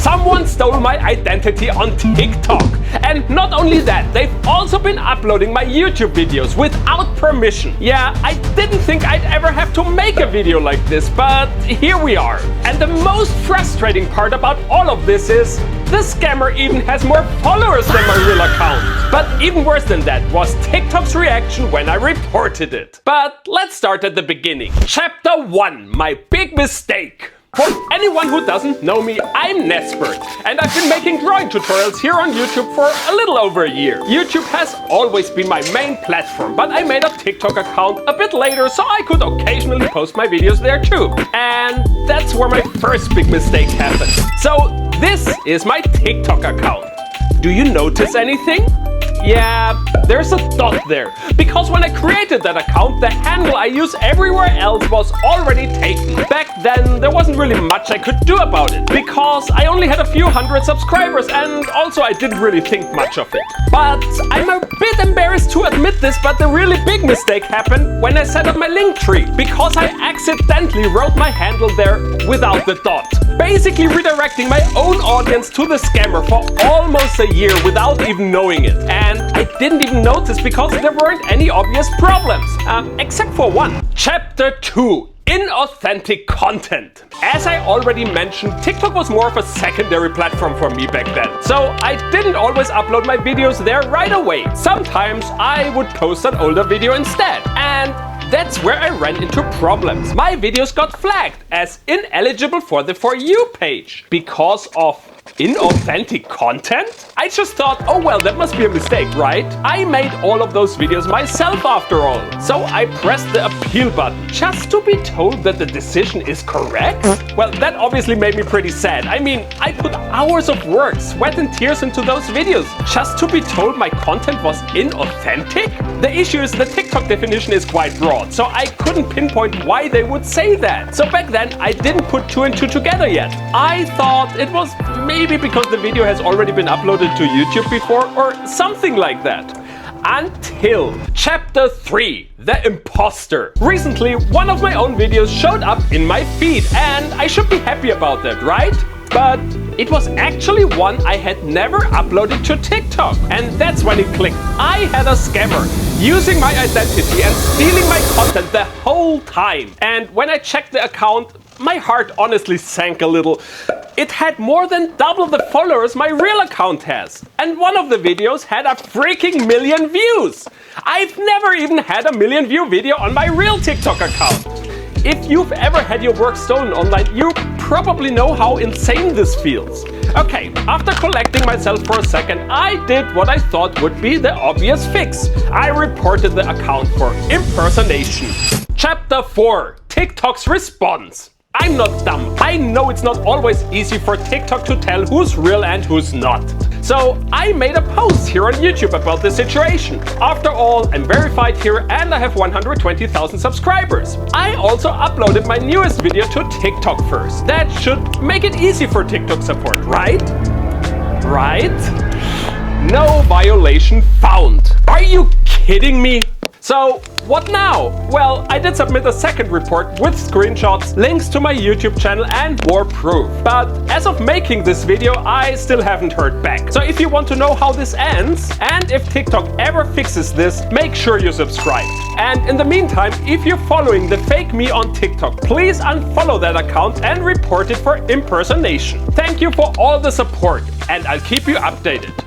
Someone stole my identity on TikTok. And not only that, they've also been uploading my YouTube videos without permission. Yeah, I didn't think I'd ever have to make a video like this, but here we are. And the most frustrating part about all of this is the scammer even has more followers than my real account. But even worse than that was TikTok's reaction when I reported it. But let's start at the beginning. Chapter 1, my big mistake. For anyone who doesn't know me, I'm Nespert, and I've been making drawing tutorials here on YouTube for a little over a year. YouTube has always been my main platform, but I made a TikTok account a bit later so I could occasionally post my videos there too. And that's where my first big mistake happened. So this is my TikTok account. Do you notice anything? Yeah, there's a dot there, because when I created that account, the handle I use everywhere else was already taken. Back then, there wasn't really much I could do about it, because I only had a few hundred subscribers and also I didn't really think much of it. But I'm a bit embarrassed to admit this, but the really big mistake happened when I set up my link tree, because I accidentally wrote my handle there without the dot. Basically redirecting my own audience to the scammer for almost a year without even knowing it. And I didn't even notice because there weren't any obvious problems. Except for one. Chapter 2. Inauthentic content. As I already mentioned, TikTok was more of a secondary platform for me back then. So I didn't always upload my videos there right away. Sometimes I would post an older video instead. And that's where I ran into problems. My videos got flagged as ineligible for the For You page because of inauthentic content? I just thought, oh well, that must be a mistake, right? I made all of those videos myself after all. So I pressed the appeal button just to be told that the decision is correct? Well, that obviously made me pretty sad. I mean, I put hours of work, sweat and tears into those videos just to be told my content was inauthentic? The issue is the TikTok definition is quite broad, so I couldn't pinpoint why they would say that. So back then, I didn't put 2 and 2 together yet. I thought it was maybe because the video has already been uploaded to YouTube before or something like that. Until Chapter 3, The Imposter. Recently, one of my own videos showed up in my feed and I should be happy about that, right? But it was actually one I had never uploaded to TikTok. And that's when it clicked. I had a scammer using my identity and stealing my content the whole time. And when I checked the account, my heart honestly sank a little. It had more than double the followers my real account has. And one of the videos had a freaking million views. I've never even had a million view video on my real TikTok account. If you've ever had your work stolen online, you probably know how insane this feels. Okay, after collecting myself for a second, I did what I thought would be the obvious fix. I reported the account for impersonation. Chapter 4. TikTok's response. I'm not dumb. I know it's not always easy for TikTok to tell who's real and who's not. So I made a post here on YouTube about the situation. After all, I'm verified here and I have 120,000 subscribers. I also uploaded my newest video to TikTok first. That should make it easy for TikTok support, right? Right? No violation found. Are you kidding me? So what now? Well, I did submit a second report with screenshots, links to my YouTube channel and more proof. But as of making this video, I still haven't heard back. So if you want to know how this ends and if TikTok ever fixes this, make sure you subscribe. And in the meantime, if you're following the fake me on TikTok, please unfollow that account and report it for impersonation. Thank you for all the support and I'll keep you updated.